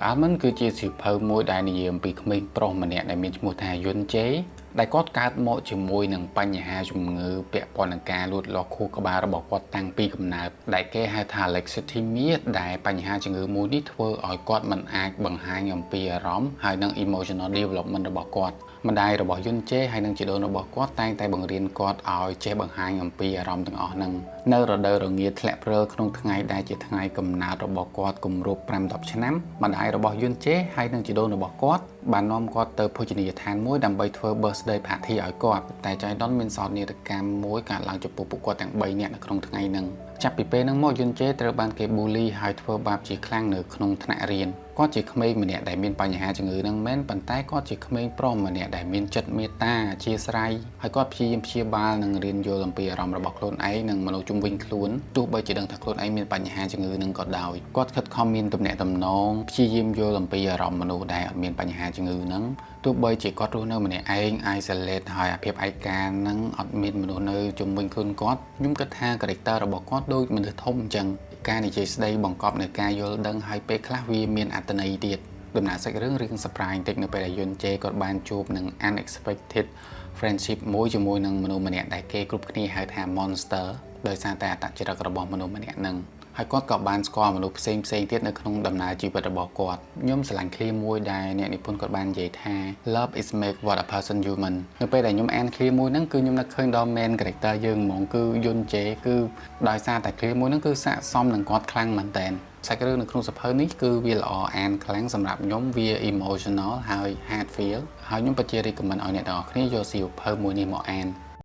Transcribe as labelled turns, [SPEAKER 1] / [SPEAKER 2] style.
[SPEAKER 1] Almond គឺជាសៀវភៅមួយដែលនិយាយអំពីក្មេងប្រុសម្នាក់ដែលមានឈ្មោះថាយុនជេដែលគាត់កើតមកជាមួយនឹងបញ្ហាជំងឺពាក់ព័ន្ធនឹងការលូតលាស់ខួរក្បាលរបស់គាត់តាំងពីកំណើតដែលគេហៅថា Alexithymia ដែលបញ្ហាជំងឺមួយនេះធ្វើឲ្យគាត់មិនអាចបង្ហាញអំពីអារម្មណ៍ហើយនិង emotional development របស់គាត់ម្ដាយរបស់យុនជេហើយនិងជីដូនរបស់គាត់តែងតែបង្រៀនគាត់ឲ្យចេះបង្ហាញអំពីអារម្មណ៍ទាំងអស់ហ្នឹងនៅរដូវរងាធ្លាក់ព្រើលក្នុងថ្ងៃដែលជាថ្ងៃកំណើតរបស់គាត់គម្រប់ 5-10 ឆ្នាំម្ដាយរបស់យុនជេហើយនិងជីដូនរបស់គាត់បាននាំគាត់ទៅភោជនីយដ្ឋានមួយដើម្បីធ្វើ birthday party ឲ្យគាត់តែចៃដន្យមានសោកនាដកម្មមួយកើតឡើងចំពោះពួកគាត់ទាំង3នាក់នៅក្នុងថ្ងៃហ្នឹងចាប់ពីពេលហ្នឹងមកយុនជេត្រូវបានគេ bully ហើយធ្វើបាបជាខ្លាំងនៅក្នុងថ្នាក់រៀនគាត់ជាក្មេងម្នាក់ដែលមានបញ្ហាជំងឺហ្នឹងមែនប៉ុន្តែគាត់ជាក្មេងប្រុសម្នាក់ដែលមានចិត្តមេត្តាអធ្យាស្រ័យហើយគាត់ព្យាយាមព្យាបាលនិងរៀនយល់អំពីអារម្មណ៍របស់ខ្លួនឯងនិងមនុស្សជុំវិញខ្លួនទោះបីជាដឹងថាខ្លួនឯងមានបញ្ហាជំងឺហ្នឹងក៏ដោយគាត់ខិតខំមានទំនាក់ទំនងព្យាយាមយល់អំពីអារម្មណ៍មនុស្សដែលអត់មានបញ្ហាជំងឺហ្នឹងទោះបីជាគាត់រស់នៅម្នាក់ឯង isolate ហើយអាភាពឯកាហ្នឹងអត់មានមនុស្សនៅជុំវិញខ្លួនគាត់ខ្ញុំគិតថា character របស់គាត់ដូចមនុស្សធំអញ្ចឹងការនិយាយស្ដីបង្កប់នៅការយល់ដឹងហើយពេលខ្លះវាមានអត្ថន័យទៀតដំណើរសាច់រឿងរៀង surprise បន្តិចនៅពេលដែលយុនជេគាត់បានជួបនឹង unexpected friendship មួយជាមួយនឹងមនុស្សម្នាក់ដែលគេគ្រប់គ្នាហៅថា monster ដោយសារតែអត្តចរិតរបស់មនុស្សម្នាក់ហ្នឹងហើយគាត់ក៏បានស្គាល់មនុស្សផ្សេងទៀតនៅក្នុងដំណើរជីវិតរបស់គាត់ខ្ញុំស្រឡាញ់ឃ្លាមួយដែលអ្នកនិពន្ធគាត់បាននិយាយថា love is make what a person human នៅពេលដែលខ្ញុំអានឃ្លាមួយហ្នឹងគឺខ្ញុំនឹកឃើញដល់ main character យើងហ្មងគឺយុនជេគឺដោយសារតែឃ្លាមួយហ្នឹងគឺស័ក្តិសមនឹងគាត់ខ្លាំងមែនតើសាច់រឿងនៅក្នុងសៀវភៅនេះគឺវាល្អអានខ្លាំងសម្រាប់ខ្ញុំវា emotional ហើយ hard feel ហើយខ្ញុំពិតជា recommend ឲ្យអ្នកទាំងអស់គ្នាយកសៀវភៅមួយនេះមកអាន